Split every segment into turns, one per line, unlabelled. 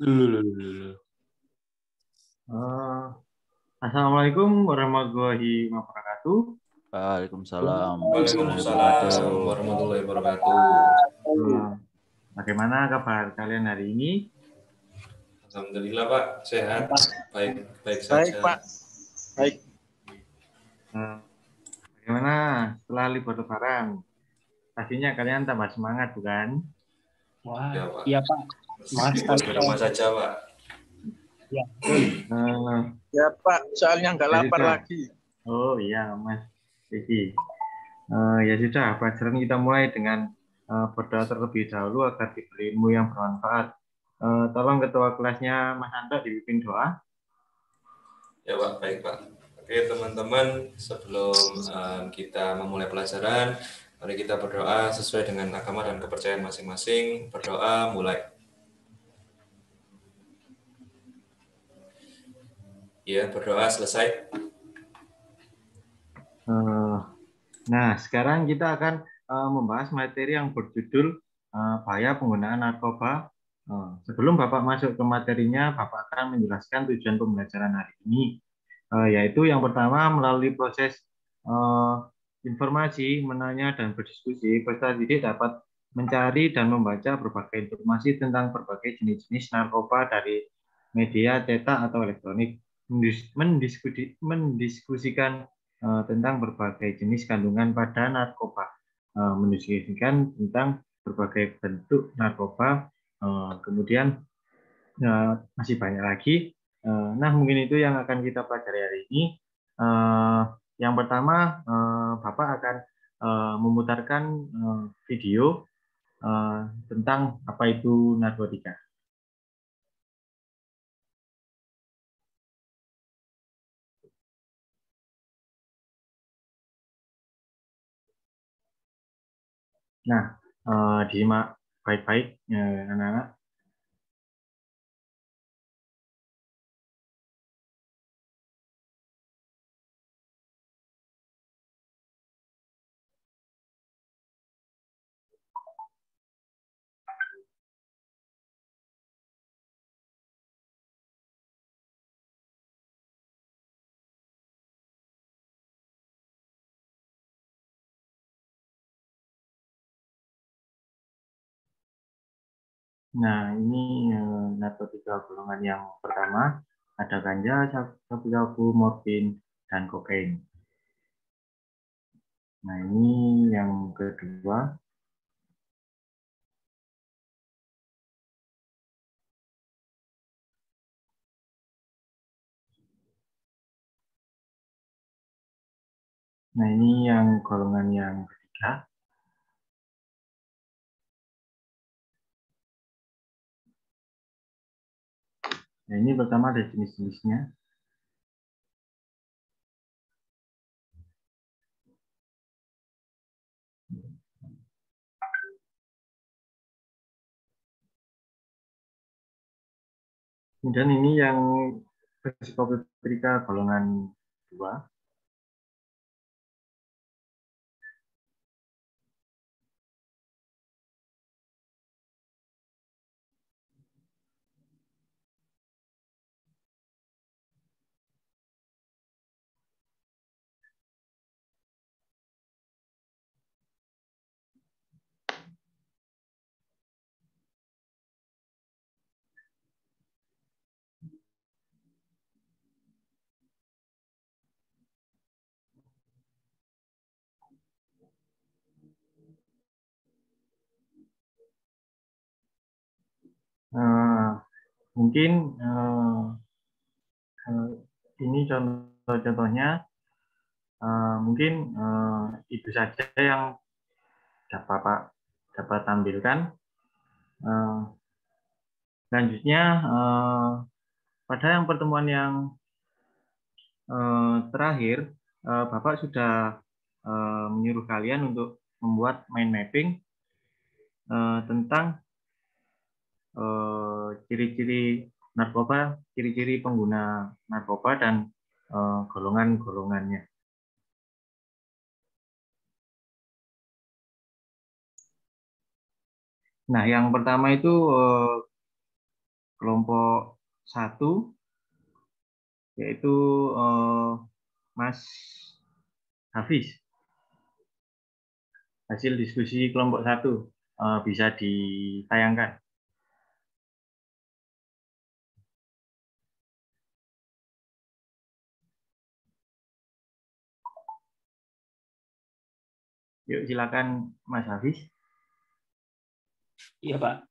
Lulu.
Eh, Assalamualaikum warahmatullahi wabarakatuh.
Waalaikumsalam warahmatullahi
Waalaikumsalam
wabarakatuh.
warahmatullahi wabarakatuh.
Eh, Bagaimana kabar kalian hari ini?
Alhamdulillah Pak, sehat, baik
Baik
saja.
Pak, baik.
Eh, Bagaimana setelah libur Lebaran? Pastinya kalian tambah semangat, bukan?
Wah,
Ya Pak,
iya Pak. Mas,
meskipun di rumah saja Pak.
ya.
Eh,
Ya Pak, soalnya nggak
Ya
lapar
sudah.
lagi.
Oh iya, Mas Diki. Ya sudah, pelajaran kita mulai dengan berdoa terlebih dahulu agar diberi ilmu yang bermanfaat. Tolong ketua kelasnya Mas Anto dipimpin doa.
Ya Pak, baik Pak. Oke teman-teman, sebelum kita memulai pelajaran, mari kita berdoa sesuai dengan agama dan kepercayaan masing-masing. Berdoa mulai. Ya, berdoa selesai.
Nah, sekarang kita akan membahas materi yang berjudul bahaya penggunaan narkoba. Sebelum Bapak masuk ke materinya, Bapak akan menjelaskan tujuan pembelajaran hari ini, yaitu yang pertama melalui proses eh, informasi, menanya, dan berdiskusi, peserta didik dapat mencari dan membaca berbagai informasi tentang berbagai jenis-jenis narkoba dari media cetak atau elektronik, mendiskusikan tentang berbagai jenis kandungan pada narkoba, mendiskusikan tentang berbagai bentuk narkoba, kemudian masih banyak lagi. Nah, mungkin itu yang akan kita pelajari hari ini. Yang pertama, Bapak akan memutarkan video tentang apa itu narkotika. Nah, disimak baik-baik, anak-anak. Nah, ini narkotika golongan yang pertama, ada ganja, sabu-sabu, morfin, dan kokain. Nah, ini yang kedua. Nah, ini yang golongan yang ketiga. Nah, ini pertama ada jenis-jenisnya. Kemudian ini yang psikopatrika golongan 2. Mungkin ini contoh-contohnya, mungkin itu saja yang dapat tampilkan. Selanjutnya, pada yang pertemuan yang terakhir, Bapak sudah menyuruh kalian untuk membuat mind mapping tentang ciri-ciri narkoba, ciri-ciri pengguna narkoba, dan golongan-golongannya. Nah, yang pertama itu kelompok 1, yaitu Mas Hafiz. Hasil diskusi kelompok 1 bisa ditayangkan. Yuk, silakan Mas Hafiz.
Iya, Pak.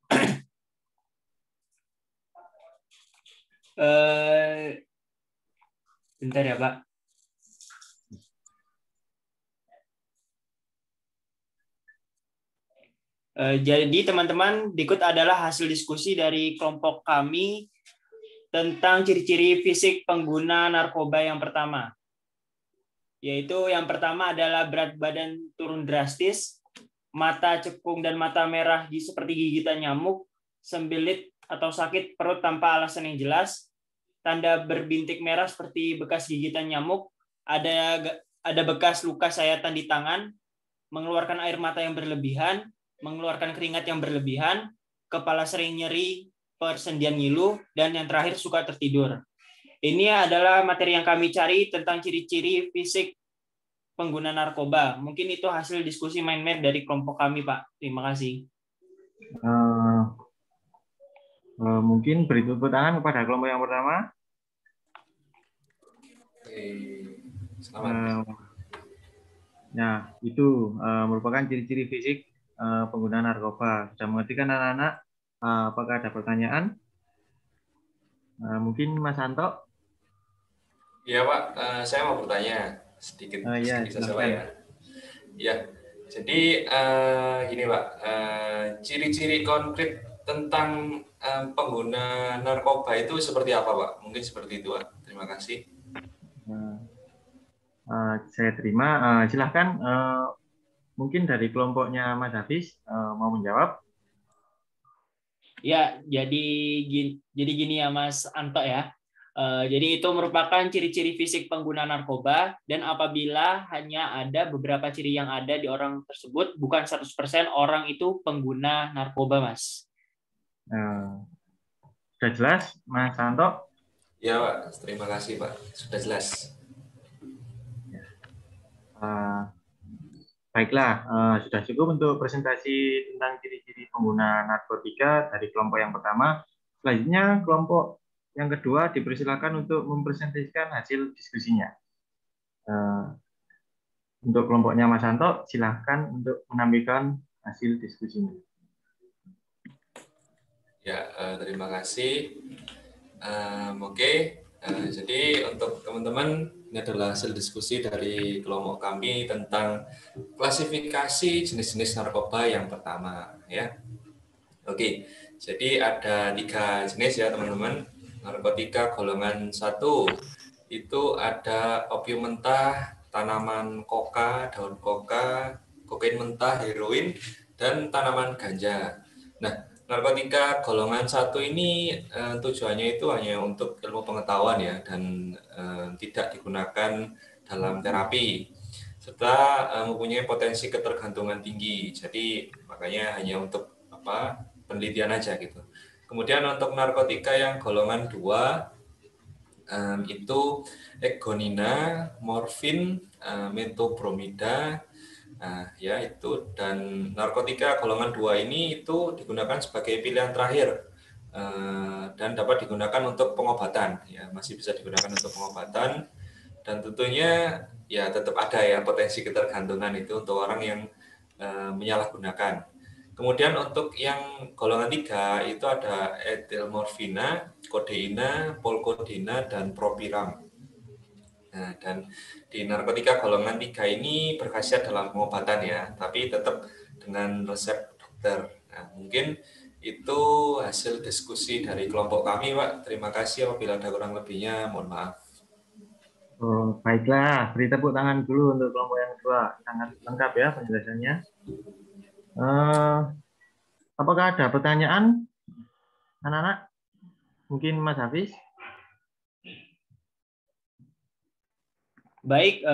Bentar ya, Pak. Jadi teman-teman, berikut adalah hasil diskusi dari kelompok kami tentang ciri-ciri fisik pengguna narkoba yang pertama. Yaitu yang pertama adalah berat badan turun drastis, mata cekung dan mata merah seperti gigitan nyamuk, sembilit atau sakit perut tanpa alasan yang jelas, tanda berbintik merah seperti bekas gigitan nyamuk, ada bekas luka sayatan di tangan, mengeluarkan air mata yang berlebihan, mengeluarkan keringat yang berlebihan, kepala sering nyeri, persendian ngilu, dan yang terakhir suka tertidur. Ini adalah materi yang kami cari tentang ciri-ciri fisik pengguna narkoba. Mungkin itu hasil diskusi mind-map dari kelompok kami, Pak. Terima kasih.
Mungkin beri tepuk tangan kepada kelompok yang pertama.
Selamat.
Nah, itu merupakan ciri-ciri fisik pengguna narkoba. Sudah mengerti kan anak-anak? Apakah ada pertanyaan? Mungkin Mas Anto?
Iya, Pak. Saya mau bertanya sedikit bisa coba ya. Ya, jadi gini, Pak. Ciri-ciri konkret tentang pengguna narkoba itu seperti apa, Pak? Mungkin seperti itu, Pak. Terima kasih.
Saya terima. Silahkan. Mungkin dari kelompoknya Mas Hafiz mau menjawab.
Ya, jadi gini ya Mas Anto ya. Jadi itu merupakan ciri-ciri fisik pengguna narkoba, dan apabila hanya ada beberapa ciri yang ada di orang tersebut, bukan 100% orang itu pengguna narkoba, Mas.
Sudah jelas, Mas Anto?
Ya, Pak. Terima kasih, Pak. Sudah jelas.
Baiklah, sudah cukup untuk presentasi tentang ciri-ciri pengguna narkotika dari kelompok yang pertama. Selanjutnya, kelompok yang kedua dipersilakan untuk mempresentasikan hasil diskusinya. Untuk kelompoknya Mas Anto, silahkan untuk menampilkan hasil diskusinya.
Ya, terima kasih. Oke. Jadi untuk teman-teman, ini adalah hasil diskusi dari kelompok kami tentang klasifikasi jenis-jenis narkoba yang pertama, ya. Oke, jadi ada 3 jenis ya teman-teman. Narkotika golongan 1 itu ada opium mentah, tanaman koka, daun koka, kokain mentah, heroin, dan tanaman ganja. Nah, narkotika golongan 1 ini tujuannya itu hanya untuk ilmu pengetahuan ya, dan tidak digunakan dalam terapi, serta mempunyai potensi ketergantungan tinggi. Jadi makanya hanya untuk penelitian aja gitu. Kemudian untuk narkotika yang golongan 2 itu egonina, morfin, metobromida, ya itu. Dan narkotika golongan 2 ini itu digunakan sebagai pilihan terakhir dan dapat digunakan untuk pengobatan, ya masih bisa digunakan untuk pengobatan, dan tentunya ya tetap ada ya potensi ketergantungan itu untuk orang yang menyalahgunakan. Kemudian untuk yang golongan 3 itu ada etilmorfina, kodeina, polkodina, dan propiram. Nah, dan di narkotika golongan 3 ini berkhasiat dalam pengobatan ya, tapi tetap dengan resep dokter. Nah, mungkin itu hasil diskusi dari kelompok kami, Pak. Terima kasih, apabila ada kurang lebihnya, mohon maaf.
Oh, baiklah, beri tepuk tangan dulu untuk kelompok yang kedua. Sangat lengkap ya penjelasannya. Apakah ada pertanyaan, anak-anak? Mungkin Mas Hafiz?
Baik,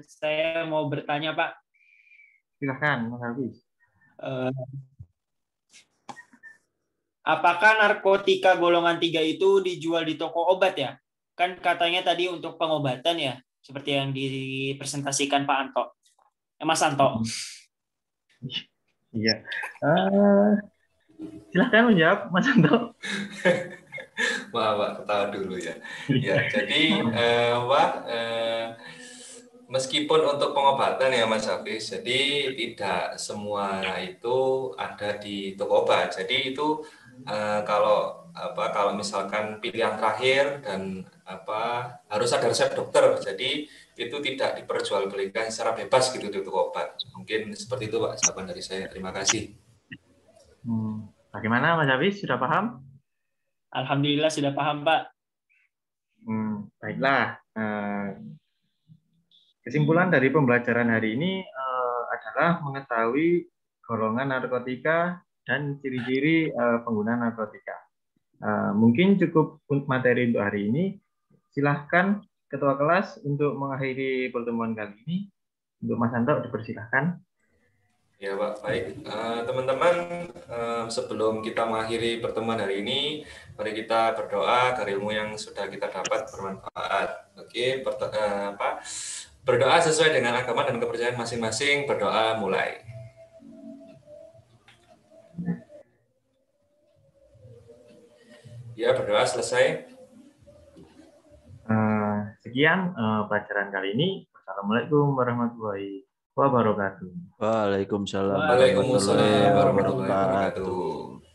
saya mau bertanya, Pak.
Silahkan, Mas Hafiz.
apakah narkotika golongan 3 itu dijual di toko obat ya? Kan katanya tadi untuk pengobatan ya, seperti yang dipresentasikan Pak Anto. Mas Anto.
Iya. Silahkan menjawab, Mas Anto.
Maaf, Pak, ketawa dulu ya. Ya, jadi meskipun untuk pengobatan ya Mas Hafiz, jadi tidak semua itu ada di toko obat. Jadi itu kalau misalkan pilihan terakhir dan harus ada resep dokter. Jadi itu tidak diperjualbelikan secara bebas gitu di toko obat. Mungkin seperti itu Pak jawaban dari saya. Terima kasih.
Bagaimana Mas Hafiz, sudah paham?
Alhamdulillah sudah paham Pak.
Baiklah. Kesimpulan dari pembelajaran hari ini adalah mengetahui golongan narkotika dan ciri-ciri pengguna narkotika. Mungkin cukup materi untuk hari ini. Silahkan Ketua Kelas untuk mengakhiri pertemuan kali ini. Untuk Mas Anto dipersilahkan.
Ya Pak, baik. Teman-teman, sebelum kita mengakhiri pertemuan hari ini, mari kita berdoa agar ilmu yang sudah kita dapat bermanfaat. Oke, berdoa sesuai dengan agama dan kepercayaan masing-masing. Berdoa mulai. Ya, berdoa selesai.
Sekian pelajaran kali ini. Assalamualaikum warahmatullahi wabarakatuh.
Waalaikumsalam
Waalaikumsalam
warahmatullahi
warahmatullahi
wabarakatuh.
wabarakatuh.